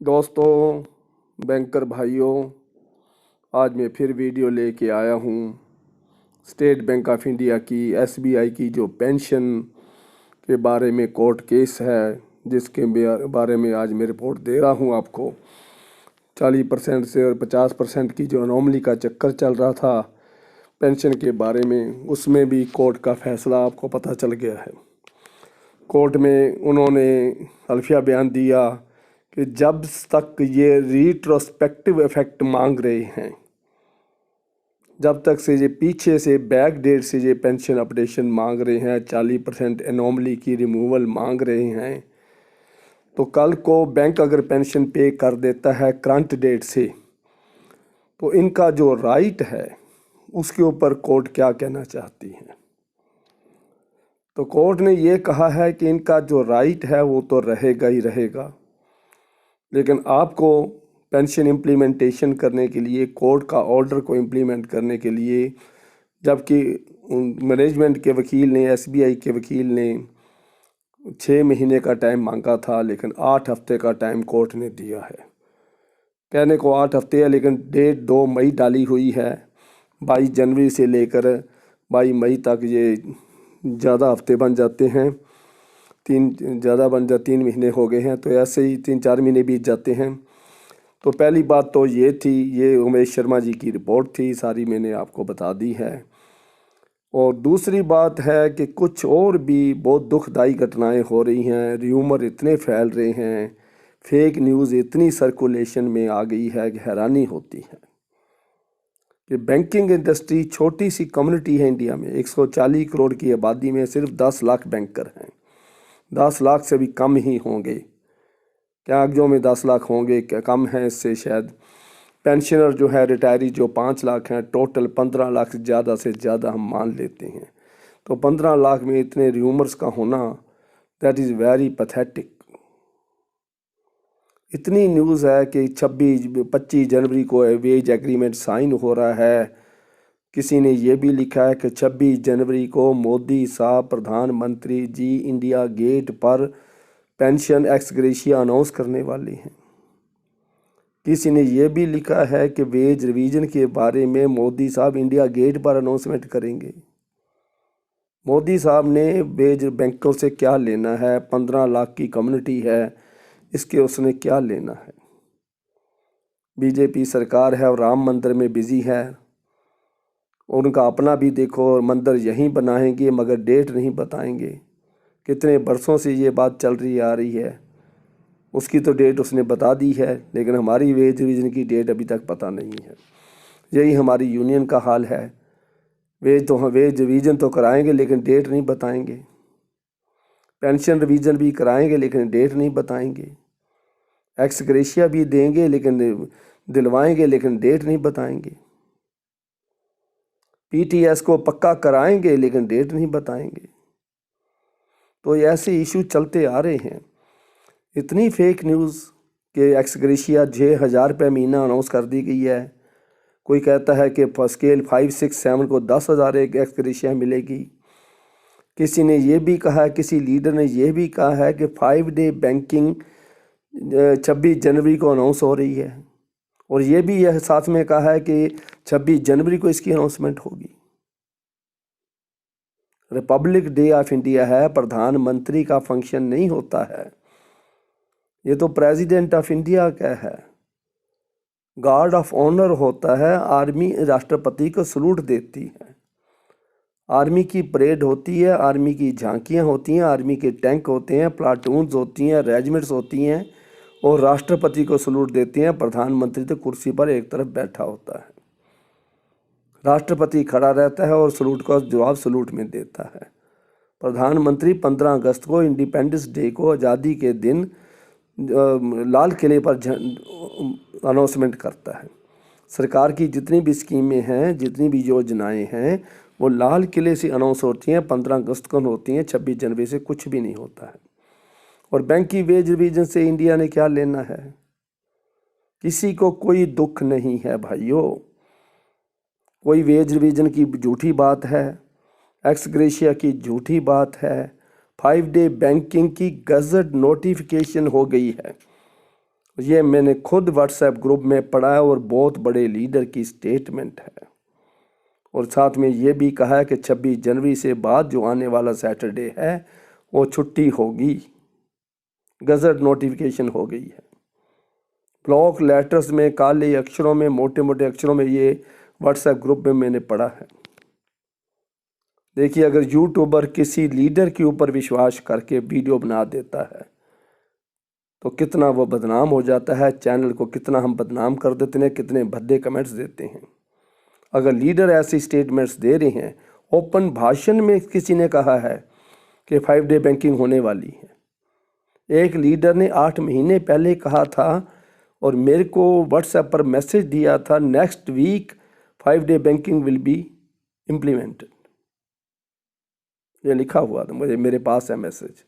दोस्तों, बैंकर भाइयों, आज मैं फिर वीडियो लेके आया हूँ। स्टेट बैंक ऑफ इंडिया की एसबीआई की जो पेंशन के बारे में कोर्ट केस है, जिसके बारे में आज मैं रिपोर्ट दे रहा हूँ आपको। 40% से और 50% की जो अनोमली का चक्कर चल रहा था पेंशन के बारे में, उसमें भी कोर्ट का फैसला आपको पता चल गया है। कोर्ट में उन्होंने हल्फिया बयान दिया कि जब तक ये रिट्रोस्पेक्टिव इफ़ेक्ट मांग रहे हैं, जब तक से ये पीछे से बैक डेट से ये पेंशन अपडेशन मांग रहे हैं, 40% एनोमली की रिमूवल मांग रहे हैं, तो कल को बैंक अगर पेंशन पे कर देता है करंट डेट से, तो इनका जो राइट है उसके ऊपर कोर्ट क्या कहना चाहती है। तो कोर्ट ने ये कहा है कि इनका जो राइट है वो तो रहेगा ही रहेगा, लेकिन आपको पेंशन इम्प्लीमेंटेशन करने के लिए, कोर्ट का ऑर्डर को इम्प्लीमेंट करने के लिए, जबकि मैनेजमेंट के वकील ने, एसबीआई के वकील ने 6 महीने का टाइम मांगा था, लेकिन 8 हफ्ते का टाइम कोर्ट ने दिया है। कहने को 8 हफ्ते है, लेकिन डेट 2 मई डाली हुई है। 22 जनवरी से लेकर 22 मई तक ये ज़्यादा हफ्ते बन जाते हैं, 3 महीने हो गए हैं, तो ऐसे ही 3-4 महीने बीत जाते हैं। तो पहली बात तो ये थी, ये उमेश शर्मा जी की रिपोर्ट थी, सारी मैंने आपको बता दी है। और दूसरी बात है कि कुछ और भी बहुत दुखदाई घटनाएं हो रही हैं, र्यूमर इतने फैल रहे हैं, फेक न्यूज़ इतनी सर्कुलेशन में आ गई है कि हैरानी होती है कि बैंकिंग इंडस्ट्री छोटी सी कम्युनिटी है इंडिया में। 140 करोड़ की आबादी में सिर्फ 10 लाख बैंकर हैं। 10 लाख से भी कम ही होंगे, क्या अगजों में 10 लाख होंगे, क्या कम है इससे शायद। पेंशनर जो है, रिटायरी जो 5 लाख हैं, टोटल 15 लाख से ज़्यादा हम मान लेते हैं। तो 15 लाख में इतने र्यूमर्स का होना, दैट इज़ वेरी पैथेटिक। इतनी न्यूज़ है कि 25 जनवरी को वेज एग्रीमेंट साइन हो रहा है। किसी ने ये भी लिखा है कि 26 जनवरी को मोदी साहब प्रधानमंत्री जी इंडिया गेट पर पेंशन एक्स ग्रेशिया अनाउंस करने वाले हैं। किसी ने यह भी लिखा है कि वेज रिवीजन के बारे में मोदी साहब इंडिया गेट पर अनाउंसमेंट करेंगे। मोदी साहब ने वेज बैंकों से क्या लेना है, 15 लाख की कम्युनिटी है, इसके उसने क्या लेना है। बीजेपी सरकार है और राम मंदिर में बिजी है, उनका अपना भी देखो, मंदिर यहीं बनाएंगे मगर डेट नहीं बताएंगे। कितने बरसों से ये बात चल रही आ रही है, उसकी तो डेट उसने बता दी है, लेकिन हमारी वेज रिवीजन की डेट अभी तक पता नहीं है। यही हमारी यूनियन का हाल है। वेज रिवीजन तो कराएंगे लेकिन डेट नहीं बताएंगे, पेंशन रिवीजन भी कराएंगे लेकिन डेट नहीं बताएंगे, एक्स ग्रेशिया भी देंगे लेकिन दिलवाएंगे लेकिन डेट नहीं बताएंगे, पीटीएस को पक्का कराएंगे लेकिन डेट नहीं बताएंगे। तो ऐसे इशू चलते आ रहे हैं। इतनी फेक न्यूज़ कि एक्स ग्रेशिया 6,000 रुपये महीना अनाउंस कर दी गई है। कोई कहता है कि स्केल 5, 6, 7 को 10,000 एक एक्स ग्रेशिया मिलेगी। किसी ने यह भी कहा है, किसी लीडर ने यह भी कहा है कि 5 डे बैंकिंग 26 जनवरी को अनाउंस हो रही है, और ये भी यह साथ में कहा है कि 26 जनवरी को इसकी अनाउंसमेंट होगी। रिपब्लिक डे ऑफ इंडिया है, प्रधानमंत्री का फंक्शन नहीं होता है, ये तो प्रेसिडेंट ऑफ इंडिया का है। गार्ड ऑफ ऑनर होता है, आर्मी राष्ट्रपति को सलूट देती है, आर्मी की परेड होती है, आर्मी की झांकियाँ होती हैं, आर्मी के टैंक होते हैं, प्लाटून्स होती हैं, रेजिमेंट्स होती हैं, और राष्ट्रपति को सलूट देती हैं। प्रधानमंत्री तो कुर्सी पर एक तरफ बैठा होता है, राष्ट्रपति खड़ा रहता है और सलूट का जवाब सलूट में देता है। प्रधानमंत्री 15 अगस्त को, इंडिपेंडेंस डे को, आज़ादी के दिन, लाल किले पर अनाउंसमेंट करता है। सरकार की जितनी भी स्कीमें हैं, जितनी भी योजनाएं हैं, वो लाल किले से अनाउंस होती हैं, 15 अगस्त को होती हैं, 26 जनवरी से कुछ भी नहीं होता है। और बैंक की वेज रिवीजन से इंडिया ने क्या लेना है? किसी को कोई दुख नहीं है भाइयों। कोई वेज रिवीजन की झूठी बात है, एक्स ग्रेशिया की झूठी बात है, 5 डे बैंकिंग की गजट नोटिफिकेशन हो गई है, ये मैंने खुद व्हाट्सएप ग्रुप में पढ़ा है और बहुत बड़े लीडर की स्टेटमेंट है। और साथ में ये भी कहा है कि 26 जनवरी से बाद जो आने वाला सैटरडे है वो छुट्टी होगी, गजट नोटिफिकेशन हो गई है। ब्लॉक लेटर्स में काले अक्षरों में, मोटे मोटे अक्षरों में ये व्हाट्सएप ग्रुप में मैंने पढ़ा है। देखिए, अगर यूट्यूबर किसी लीडर के ऊपर विश्वास करके वीडियो बना देता है तो कितना वो बदनाम हो जाता है, चैनल को कितना हम बदनाम कर देते हैं, कितने भद्दे कमेंट्स देते हैं। अगर लीडर ऐसी स्टेटमेंट्स दे रहे हैं, ओपन भाषण में किसी ने कहा है कि 5 डे बैंकिंग होने वाली है। एक लीडर ने 8 महीने पहले कहा था और मेरे को व्हाट्सएप पर मैसेज दिया था, next week 5 day banking will be implemented. ये लिखा हुआ था, मेरे पास है मैसेज।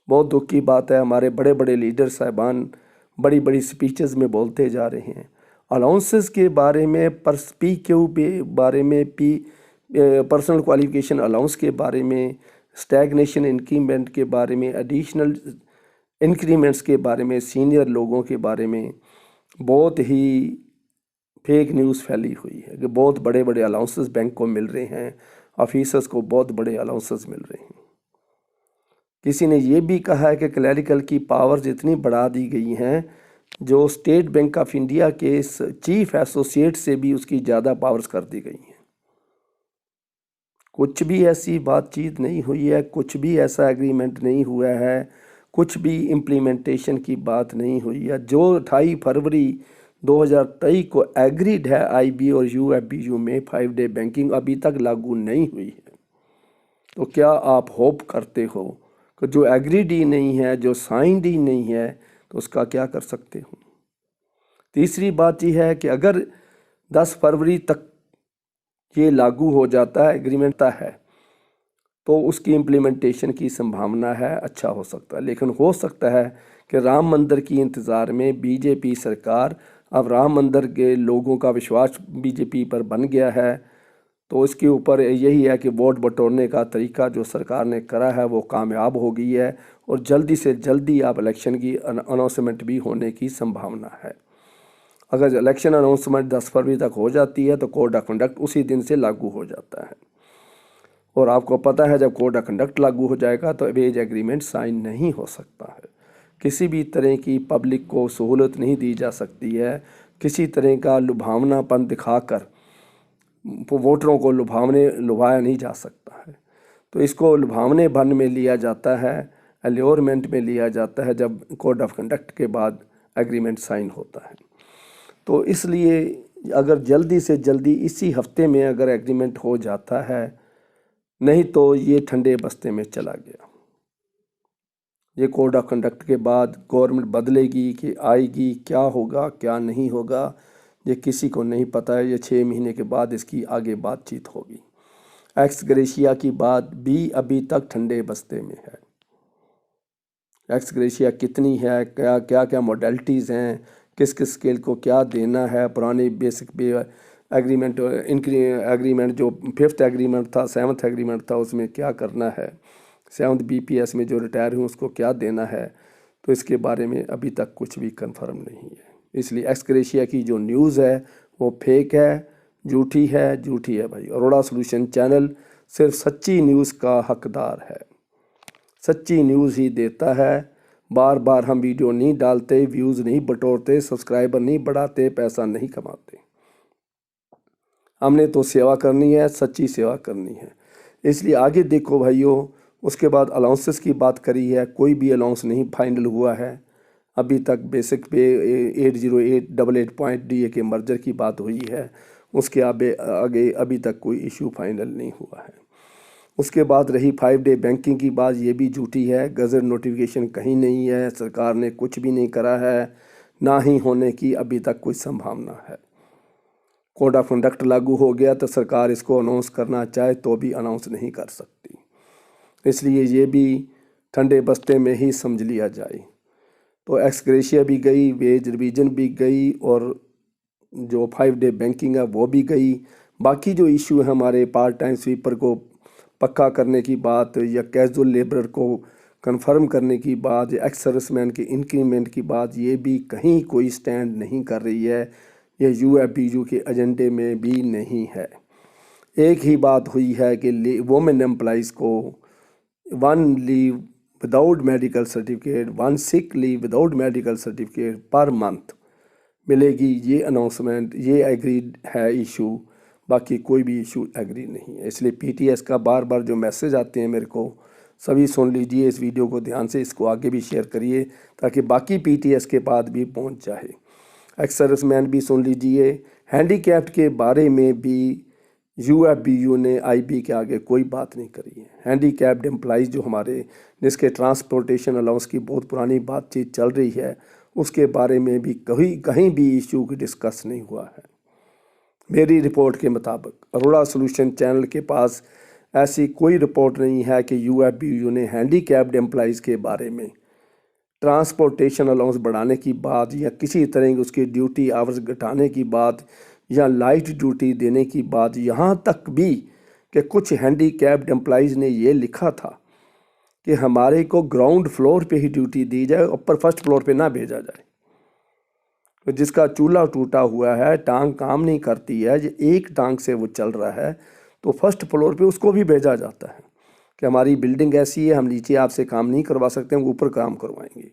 बहुत दुख की बात है, हमारे बड़े बड़े लीडर साहिबान बड़ी बड़ी स्पीचेस में बोलते जा रहे हैं अलाउंसेस के बारे में, पर PQ के बारे में, पर्सनल क्वालिफिकेशन अलाउंस के बारे में, स्टैग्नेशन इंक्रीमेंट के बारे में, एडिशनल इंक्रीमेंट्स के बारे में, सीनियर लोगों के बारे में बहुत ही फेक न्यूज़ फैली हुई है कि बहुत बड़े बड़े अलाउंसेस बैंक को मिल रहे हैं, ऑफिसर्स को बहुत बड़े अलाउंसेस मिल रहे हैं। किसी ने ये भी कहा है कि क्लैरिकल की पावर्स इतनी बढ़ा दी गई हैं, जो स्टेट बैंक ऑफ इंडिया के चीफ एसोसिएट से भी उसकी ज़्यादा पावर्स कर दी गई हैं। कुछ भी ऐसी बातचीत नहीं हुई है, कुछ भी ऐसा एग्रीमेंट नहीं हुआ है, कुछ भी इम्प्लीमेंटेशन की बात नहीं हुई है। जो 28 फरवरी 2023 को एग्रीड है IB और UFBU में 5 डे बैंकिंग, अभी तक लागू नहीं हुई है। तो क्या आप होप करते हो कि जो एग्रीड ही नहीं है, जो साइंड ही नहीं है, तो उसका क्या कर सकते हो। तीसरी बात यह है कि अगर 10 फरवरी तक ये लागू हो जाता है, एग्रीमेंट है, तो उसकी इम्प्लीमेंटेशन की संभावना है, अच्छा हो सकता है। लेकिन हो सकता है कि राम मंदिर की इंतज़ार में BJP सरकार, अब राम मंदिर के लोगों का विश्वास BJP पर बन गया है, तो इसके ऊपर यही है कि वोट बटोरने का तरीका जो सरकार ने करा है वो कामयाब हो गई है और जल्दी से जल्दी आप इलेक्शन की अनाउंसमेंट भी होने की संभावना है। अगर इलेक्शन अनाउंसमेंट 10 फरवरी तक हो जाती है तो कोड ऑफ कंडक्ट उसी दिन से लागू हो जाता है। और आपको पता है, जब कोड ऑफ कंडक्ट लागू हो जाएगा तो वेज एग्रीमेंट साइन नहीं हो सकता है। किसी भी तरह की पब्लिक को सहूलत नहीं दी जा सकती है, किसी तरह का लुभावनापन दिखाकर वोटरों को लुभाया नहीं जा सकता है। तो इसको लुभावने भन में लिया जाता है, अल्योरमेंट में लिया जाता है जब कोड ऑफ कंडक्ट के बाद एग्रीमेंट साइन होता है। तो इसलिए अगर जल्दी से जल्दी इसी हफ्ते में अगर एग्रीमेंट हो जाता है, नहीं तो ये ठंडे बस्ते में चला गया। ये कोड ऑफ कंडक्ट के बाद गवर्नमेंट बदलेगी कि आएगी, क्या होगा क्या नहीं होगा ये किसी को नहीं पता है। ये 6 महीने के बाद इसकी आगे बातचीत होगी। एक्स ग्रेशिया की बात भी अभी तक ठंडे बस्ते में है। एक्स ग्रेशिया कितनी है, क्या क्या क्या मॉडलिटीज़ हैं, किस किस स्केल को क्या देना है, पुराने बेसिक पे एग्रीमेंट एग्रीमेंट जो 5th एग्रीमेंट था, 7th एग्रीमेंट था, उसमें क्या करना है, 7th BPS में जो रिटायर हुए उसको क्या देना है, तो इसके बारे में अभी तक कुछ भी कंफर्म नहीं है। इसलिए एक्स ग्रेशिया की जो न्यूज़ है वो फेक है, झूठी है भाई। अरोड़ा सॉल्यूशन चैनल सिर्फ सच्ची न्यूज़ का हकदार है, सच्ची न्यूज़ ही देता है। बार बार हम वीडियो नहीं डालते, व्यूज़ नहीं बटोरते, सब्सक्राइबर नहीं बढ़ाते, पैसा नहीं कमाते। हमने तो सेवा करनी है, सच्ची सेवा करनी है। इसलिए आगे देखो भाइयों। उसके बाद अलाउंसेस की बात करी है, कोई भी अलाउंस नहीं फाइनल हुआ है अभी तक। बेसिक पे 80888.DA के मर्जर की बात हुई है, उसके आगे अभी तक कोई इशू फाइनल नहीं हुआ है। उसके बाद रही 5 डे बैंकिंग की बात, ये भी झूठी है। गज़ट नोटिफिकेशन कहीं नहीं है, सरकार ने कुछ भी नहीं करा है, ना ही होने की अभी तक कोई संभावना है। कोड ऑफ कंडक्ट लागू हो गया तो सरकार इसको अनाउंस करना चाहे तो भी अनाउंस नहीं कर सकती। इसलिए ये भी ठंडे बस्ते में ही समझ लिया जाए। तो एक्स ग्रेशिया भी गई, वेज रिवीजन भी गई, और जो 5 डे बैंकिंग है वो भी गई। बाकी जो इशू है हमारे पार्ट टाइम स्वीपर को पक्का करने की बात, या कैजुअल लेबर को कंफर्म करने की बात, एक्स सर्विसमैन के इंक्रीमेंट की बात, ये भी कहीं कोई स्टैंड नहीं कर रही है। ये यूएफबीयू के एजेंडे में भी नहीं है। एक ही बात हुई है कि वोमेन एम्प्लॉइज़ को 1 leave without medical certificate, 1 sick leave without medical certificate per month मिलेगी। ये अनाउंसमेंट, ये एग्रीड है इशू, बाकी कोई भी इशू एग्री नहीं है। इसलिए पीटीएस का बार बार जो मैसेज आते हैं मेरे को, सभी सुन लीजिए। इस वीडियो को ध्यान से, इसको आगे भी शेयर करिए ताकि बाकी पीटीएस के बाद भी पहुंच जाए। एक्स सर्विसमैन भी सुन लीजिए। हैंडीकैप्ड के बारे में भी यूएफबीयू ने आईबी के आगे कोई बात नहीं करी है। हैंडीकैप्ड एम्प्लॉइज़ जो हमारे, जिसके ट्रांसपोर्टेशन अलाउंस की बहुत पुरानी बातचीत चल रही है, उसके बारे में भी कहीं भी इशू की डिस्कस नहीं हुआ है। मेरी रिपोर्ट के मुताबिक अरोड़ा सॉल्यूशन चैनल के पास ऐसी कोई रिपोर्ट नहीं है कि यूएफबीयू ने हैंडीकैप्ड एम्प्लॉइज़ के बारे में ट्रांसपोर्टेशन अलाउंस बढ़ाने की बात, या किसी तरह की उसकी ड्यूटी आवर्स घटाने की बात, या लाइट ड्यूटी देने की बात, यहाँ तक भी कि कुछ हैंडीकैप्ड एम्प्लॉइज़ ने ये लिखा था कि हमारे को ग्राउंड फ्लोर पे ही ड्यूटी दी जाए, ऊपर फर्स्ट फ्लोर पे ना भेजा जाए। तो जिसका चूल्हा टूटा हुआ है, टांग काम नहीं करती है, जो एक टांग से वो चल रहा है, तो फर्स्ट फ्लोर पे उसको भी भेजा जाता है कि हमारी बिल्डिंग ऐसी है, हम नीचे आपसे काम नहीं करवा सकते, हम ऊपर काम करवाएंगे।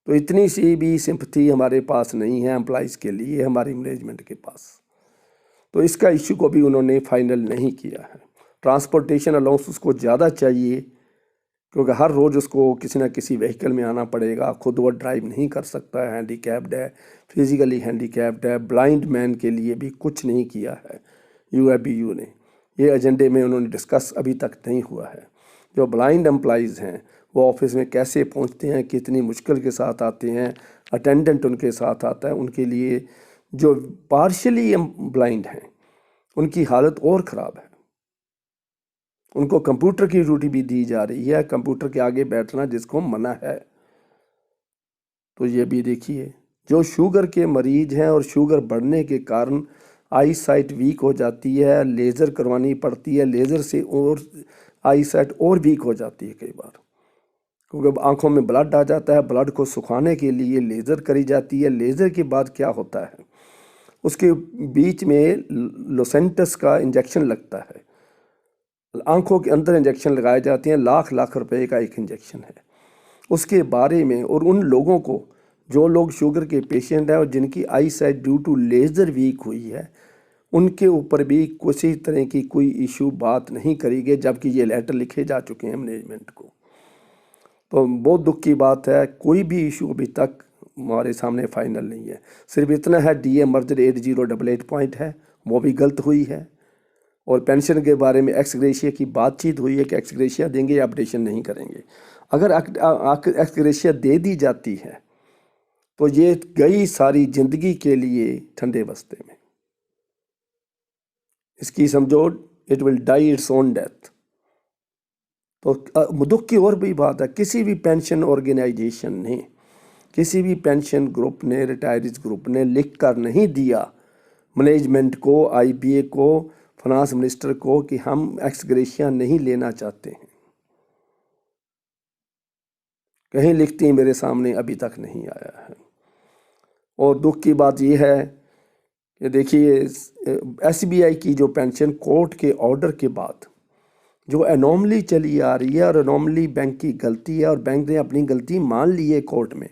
तो इतनी सी भी सिंपथी हमारे पास नहीं है एम्प्लॉइज़ के लिए, हमारी मैनेजमेंट के पास। तो इसका इशू को भी उन्होंने फाइनल नहीं किया है। ट्रांसपोर्टेशन अलाउंस उसको ज़्यादा चाहिए, क्योंकि हर रोज़ उसको किसी न किसी व्हीकल में आना पड़ेगा, खुद वो ड्राइव नहीं कर सकता है, हैंडीकैप्ड है, फिज़िकली हैंडीकैप्ड है। ब्लाइंड मैन के लिए भी कुछ नहीं किया है यूएफबीयू ने। ये एजेंडे में उन्होंने डिस्कस अभी तक नहीं हुआ है। जो ब्लाइंड एम्प्लॉइज़ हैं वो ऑफिस में कैसे पहुंचते हैं, कितनी मुश्किल के साथ आते हैं, अटेंडेंट उनके साथ आता है, उनके लिए जो पार्शली ब्लाइंड हैं उनकी हालत और ख़राब है। उनको कंप्यूटर की ड्यूटी भी दी जा रही है, कंप्यूटर के आगे बैठना जिसको मना है। तो ये भी देखिए, जो शुगर के मरीज हैं और शुगर बढ़ने के कारण आई साइट वीक हो जाती है, लेज़र करवानी पड़ती है, लेज़र से और आई साइट और वीक हो जाती है कई बार, क्योंकि आंखों में ब्लड आ जाता है। ब्लड को सुखाने के लिए लेज़र करी जाती है। लेज़र के बाद क्या होता है, उसके बीच में लोसेंटस का इंजेक्शन लगता है, आंखों के अंदर इंजेक्शन लगाए जाते हैं, लाख लाख रुपए का एक इंजेक्शन है। उसके बारे में, और उन लोगों को, जो लोग शुगर के पेशेंट हैं और जिनकी eyesight due to laser weak हुई है, उनके ऊपर भी किसी तरह की कोई इशू बात नहीं करी गई, जबकि ये लेटर लिखे जा चुके हैं मैनेजमेंट को। तो बहुत दुख की बात है, कोई भी इशू अभी तक हमारे सामने फाइनल नहीं है। सिर्फ इतना है, डीए मर्जर 8088 पॉइंट है, वो भी गलत हुई है। और पेंशन के बारे में एक्स ग्रेशिया की बातचीत हुई है कि एक्स ग्रेशिया देंगे या अपडेशन नहीं करेंगे। अगर एक्स ग्रेशिया दे दी जाती है तो ये गई सारी ज़िंदगी के लिए ठंडे बस्ते में। इसकी समझो, it will die its own death. तो दुख की और भी बात है, किसी भी पेंशन ऑर्गेनाइजेशन ने, किसी भी पेंशन ग्रुप ने, रिटायरीज ग्रुप ने लिख कर नहीं दिया मैनेजमेंट को, आईबीए को, फाइनेंस मिनिस्टर को कि हम एक्स ग्रेशिया नहीं लेना चाहते हैं। कहीं लिखती मेरे सामने अभी तक नहीं आया है। और दुख की बात यह है कि देखिए, एसबीआई की जो पेंशन कोर्ट के ऑर्डर के बाद जो एनॉमली चली आ रही है, और एनॉमली बैंक की गलती है, और बैंक ने अपनी गलती मान ली है कोर्ट में,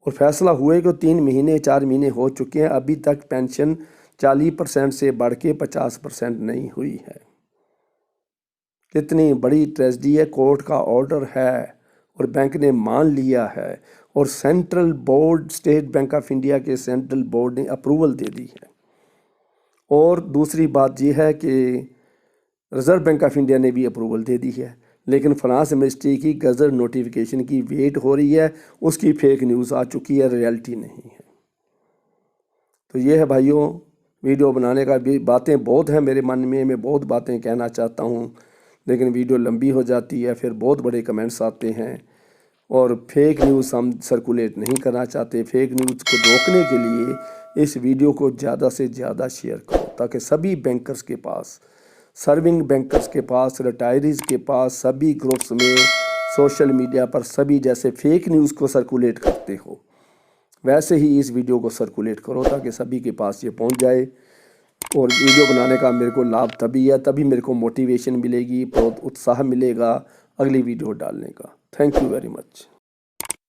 और फैसला हुए कि 3 महीने 4 महीने हो चुके हैं, अभी तक पेंशन 40% से बढ़ के 50% नहीं हुई है। कितनी बड़ी ट्रेजेडी है। कोर्ट का ऑर्डर है और बैंक ने मान लिया है, और central board, state bank of India के सेंट्रल बोर्ड ने अप्रूवल दे दी है। और दूसरी बात यह है कि रिज़र्व बैंक ऑफ इंडिया ने भी अप्रूवल दे दी है, लेकिन फाइनेंस मिनिस्ट्री की गज़ट नोटिफिकेशन की वेट हो रही है। उसकी फेक न्यूज़ आ चुकी है, रियलिटी नहीं है। तो ये है भाइयों, वीडियो बनाने का भी बातें बहुत हैं मेरे मन में, मैं बहुत बातें कहना चाहता हूँ, लेकिन वीडियो लंबी हो जाती है, फिर बहुत बड़े कमेंट्स आते हैं, और फेक न्यूज़ हम सर्कुलेट नहीं करना चाहते। फेक न्यूज़ को रोकने के लिए इस वीडियो को ज़्यादा से ज़्यादा शेयर करो, ताकि सभी बैंकर्स के पास, सर्विंग बैंकर्स के पास, रिटायरीज़ के पास, सभी ग्रुप्स में, सोशल मीडिया पर सभी जैसे फेक न्यूज़ को सर्कुलेट करते हो, वैसे ही इस वीडियो को सर्कुलेट करो ताकि सभी के पास ये पहुंच जाए। और वीडियो बनाने का मेरे को लाभ तभी है, तभी मेरे को मोटिवेशन मिलेगी, बहुत उत्साह मिलेगा अगली वीडियो डालने का। Thank you very much.